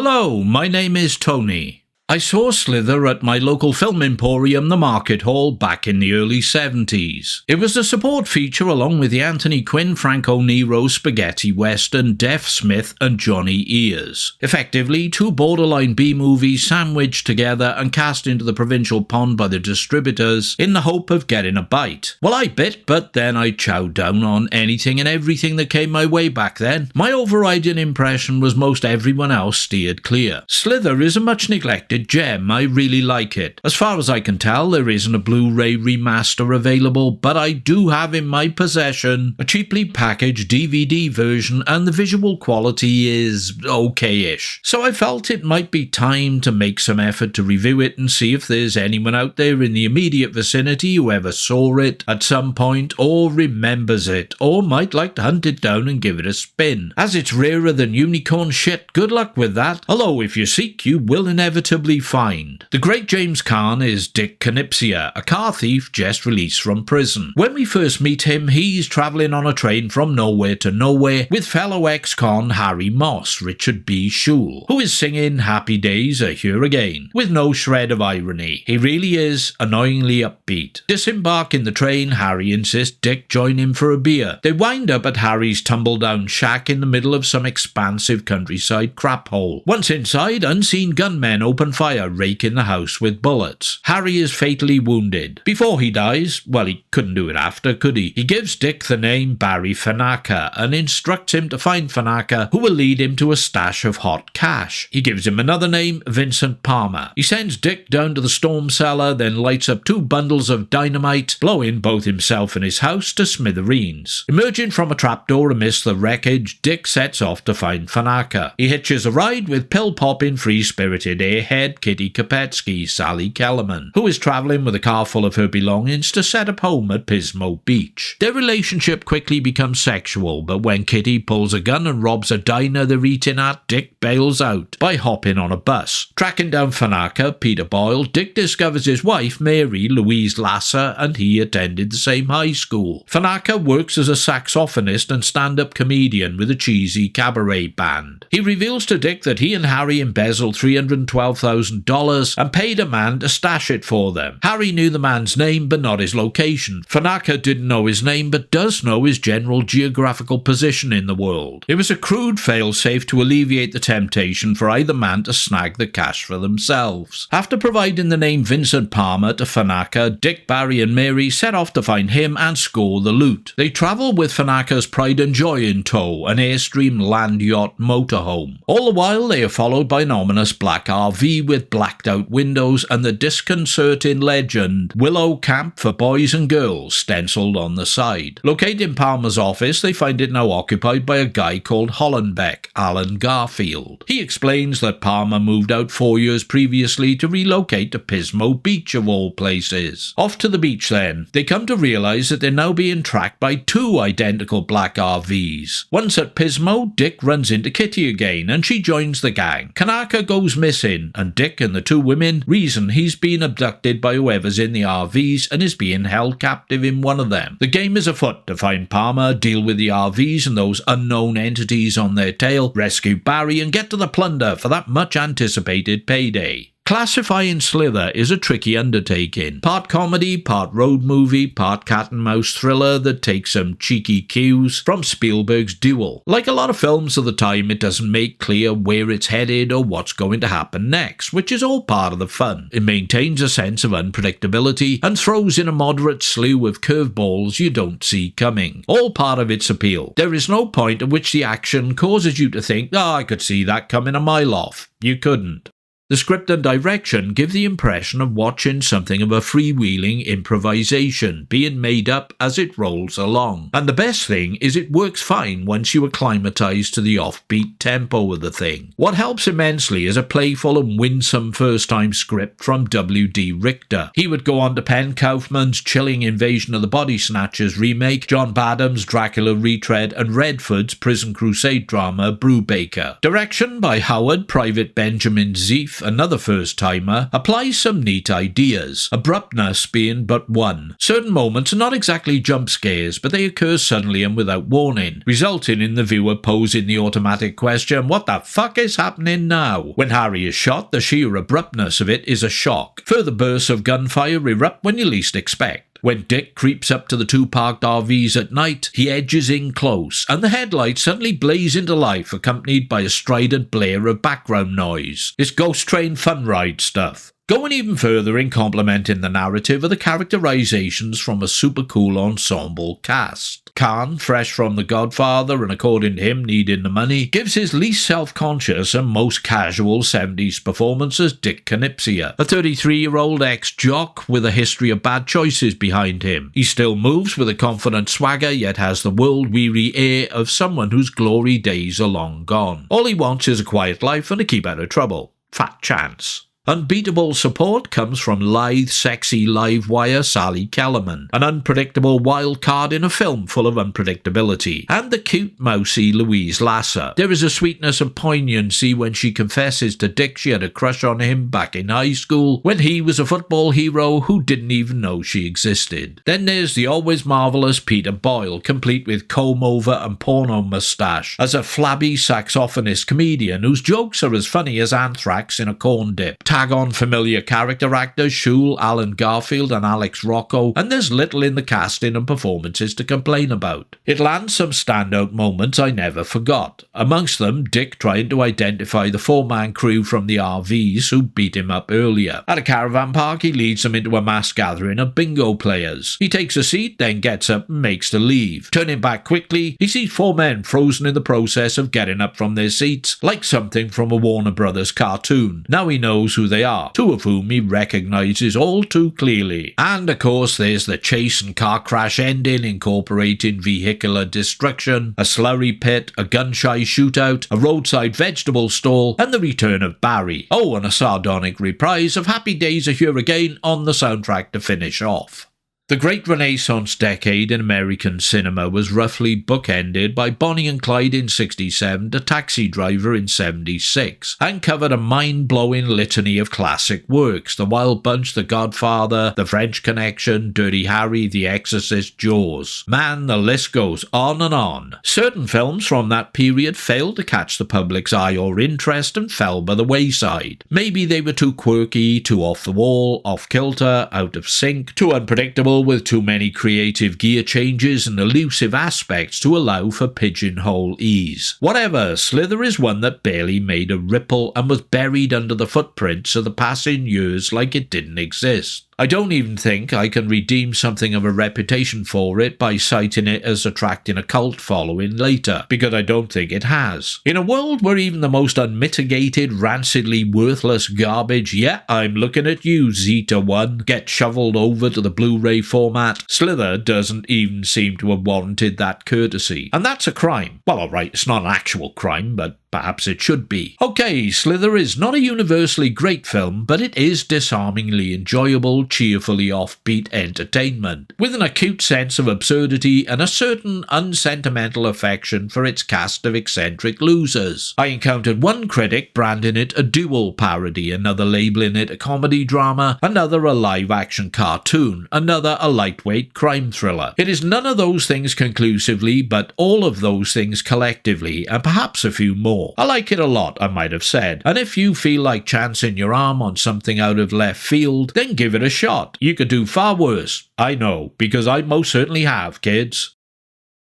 Hello, my name is Tony. I saw Slither at my local film emporium, the Market Hall, back in the early 70s. It was a support feature along with the Anthony Quinn, Franco Nero spaghetti western, Deaf Smith and Johnny Ears. Effectively, two borderline B-movies sandwiched together and cast into the provincial pond by the distributors in the hope of getting a bite. Well, I bit, but then I chowed down on anything and everything that came my way back then. My overriding impression was most everyone else steered clear. Slither is a much neglected gem. I really like it. As far as I can tell, there isn't a Blu-ray remaster available, but I do have in my possession a cheaply packaged DVD version, and the visual quality is okay-ish. So I felt it might be time to make some effort to review it and see if there's anyone out there in the immediate vicinity who ever saw it at some point or remembers it, or might like to hunt it down and give it a spin. As it's rarer than unicorn shit, good luck with that, although if you seek, you will inevitably find. The great James Caan is Dick Canipsia, a car thief just released from prison. When we first meet him, he's travelling on a train from nowhere to nowhere with fellow ex-con Harry Moss, Richard B. Schule, who is singing Happy Days Are Here Again, with no shred of irony. He really is annoyingly upbeat. Disembarking the train, Harry insists Dick join him for a beer. They wind up at Harry's tumble-down shack in the middle of some expansive countryside crap hole. Once inside, unseen gunmen open fire, raking the house with bullets. Harry is fatally wounded. Before he dies, well, he couldn't do it after, could he? He gives Dick the name Barry Fanaka and instructs him to find Fanaka, who will lead him to a stash of hot cash. He gives him another name, Vincent Palmer. He sends Dick down to the storm cellar, then lights up 2 bundles of dynamite, blowing both himself and his house to smithereens. Emerging from a trapdoor amidst the wreckage, Dick sets off to find Fanaka. He hitches a ride with pill-popping, free-spirited airhead Kitty Kopetsky, Sally Kellerman, who is travelling with a car full of her belongings to set up home at Pismo Beach. Their relationship quickly becomes sexual, but when Kitty pulls a gun and robs a diner they're eating at, Dick bails out by hopping on a bus. Tracking down Fanaka, Peter Boyle, Dick discovers his wife, Mary Louise Lasser, and he attended the same high school. Fanaka works as a saxophonist and stand-up comedian with a cheesy cabaret band. He reveals to Dick that he and Harry embezzled $312,000 and paid a man to stash it for them. Harry knew the man's name but not his location. Fanaka didn't know his name but does know his general geographical position in the world. It was a crude failsafe to alleviate the temptation for either man to snag the cash for themselves. After providing the name Vincent Palmer to Fanaka, Dick, Barry and Mary set off to find him and score the loot. They travel with Fanaka's pride and joy in tow, an Airstream land yacht motorhome. All the while they are followed by an ominous black RV with blacked out windows and the disconcerting legend Willow Camp for Boys and Girls stenciled on the side. Located in Palmer's office, they find it now occupied by a guy called Hollenbeck, Alan Garfield. He explains that Palmer moved out 4 years previously to relocate to Pismo Beach of all places. Off to the beach then. They come to realise that they're now being tracked by 2 identical black RVs. Once at Pismo, Dick runs into Kitty again and she joins the gang. Kanaka goes missing and Dick and the 2 women reason he's been abducted by whoever's in the RVs and is being held captive in one of them. The game is afoot to find Palmer, deal with the RVs and those unknown entities on their tail, rescue Barry and get to the plunder for that much anticipated payday. Classifying Slither is a tricky undertaking. Part comedy, part road movie, part cat and mouse thriller that takes some cheeky cues from Spielberg's Duel. Like a lot of films of the time, it doesn't make clear where it's headed or what's going to happen next, which is all part of the fun. It maintains a sense of unpredictability and throws in a moderate slew of curveballs you don't see coming. All part of its appeal. There is no point at which the action causes you to think, I could see that coming a mile off. You couldn't. The script and direction give the impression of watching something of a freewheeling improvisation being made up as it rolls along. And the best thing is it works fine once you acclimatise to the offbeat tempo of the thing. What helps immensely is a playful and winsome first-time script from W.D. Richter. He would go on to pen Kaufman's chilling Invasion of the Body Snatchers remake, John Badham's Dracula retread, and Redford's Prison Crusade drama Brubaker. Direction by Howard Private Benjamin Zief, wife, another first-timer, applies some neat ideas, abruptness being but one. Certain moments are not exactly jump scares, but they occur suddenly and without warning, resulting in the viewer posing the automatic question, what the fuck is happening now? When Harry is shot, the sheer abruptness of it is a shock. Further bursts of gunfire erupt when you least expect. When Dick creeps up to the two parked RVs at night, he edges in close, and the headlights suddenly blaze into life, accompanied by a strident blare of background noise. It's Ghost Train fun ride stuff. Going even further in complementing the narrative are the characterizations from a super cool ensemble cast. Khan, fresh from The Godfather and according to him needing the money, gives his least self-conscious and most casual 70s performance as Dick Knipsia, a 33-year-old ex-jock with a history of bad choices behind him. He still moves with a confident swagger, yet has the world-weary air of someone whose glory days are long gone. All he wants is a quiet life and to keep out of trouble. Fat chance. Unbeatable support comes from lithe, sexy live wire Sally Kellerman, an unpredictable wild card in a film full of unpredictability, and the cute, mousy Louise Lasser. There is a sweetness and poignancy when she confesses to Dick she had a crush on him back in high school, when he was a football hero who didn't even know she existed. Then there's the always marvellous Peter Boyle, complete with comb-over and porno moustache, as a flabby saxophonist comedian whose jokes are as funny as anthrax in a corn dip. Tag on familiar character actors Shul, Alan Garfield and Alex Rocco, and there's little in the casting and performances to complain about. It lands some standout moments I never forgot. Amongst them, Dick trying to identify the four-man crew from the RVs who beat him up earlier. At a caravan park, he leads them into a mass gathering of bingo players. He takes a seat, then gets up and makes to leave. Turning back quickly, he sees four men frozen in the process of getting up from their seats, like something from a Warner Brothers cartoon. Now he knows who they are, two of whom he recognizes all too clearly. And of course there's the chase and car crash ending incorporating vehicular destruction, a slurry pit, a gun-shy shootout, a roadside vegetable stall, and the return of Barry. Oh, and a sardonic reprise of Happy Days Are Here Again on the soundtrack to finish off. The great Renaissance decade in American cinema was roughly bookended by Bonnie and Clyde in 67 to Taxi Driver in 76, and covered a mind-blowing litany of classic works: The Wild Bunch, The Godfather, The French Connection, Dirty Harry, The Exorcist, Jaws. Man, the list goes on and on. Certain films from that period failed to catch the public's eye or interest and fell by the wayside. Maybe they were too quirky, too off the wall, off-kilter, out of sync, too unpredictable, with too many creative gear changes and elusive aspects to allow for pigeonhole ease. Whatever, Slither is one that barely made a ripple and was buried under the footprints of the passing years like it didn't exist. I don't even think I can redeem something of a reputation for it by citing it as attracting a cult following later, because I don't think it has. In a world where even the most unmitigated, rancidly worthless garbage, yeah, I'm looking at you, Zeta 1, get shoveled over to the Blu-ray format, Slither doesn't even seem to have warranted that courtesy. And that's a crime. Well, alright, it's not an actual crime, but perhaps it should be. Okay, Slither is not a universally great film, but it is disarmingly enjoyable, cheerfully offbeat entertainment, with an acute sense of absurdity and a certain unsentimental affection for its cast of eccentric losers. I encountered one critic branding it a dual parody, another labelling it a comedy drama, another a live-action cartoon, another a lightweight crime thriller. It is none of those things conclusively, but all of those things collectively, and perhaps a few more. I like it a lot, I might have said, and if you feel like chancing your arm on something out of left field, then give it a shot. You could do far worse. I know, because I most certainly have, kids.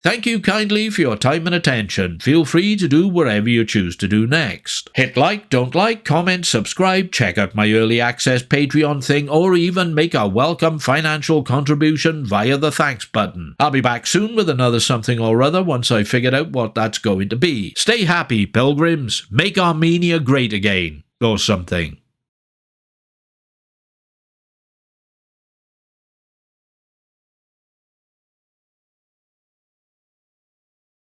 Thank you kindly for your time and attention. Feel free to do whatever you choose to do next. Hit like, don't like, comment, subscribe, check out my early access Patreon thing, or even make a welcome financial contribution via the thanks button. I'll be back soon with another something or other once I figured out what that's going to be. Stay happy, pilgrims. Make Armenia great again. Or something.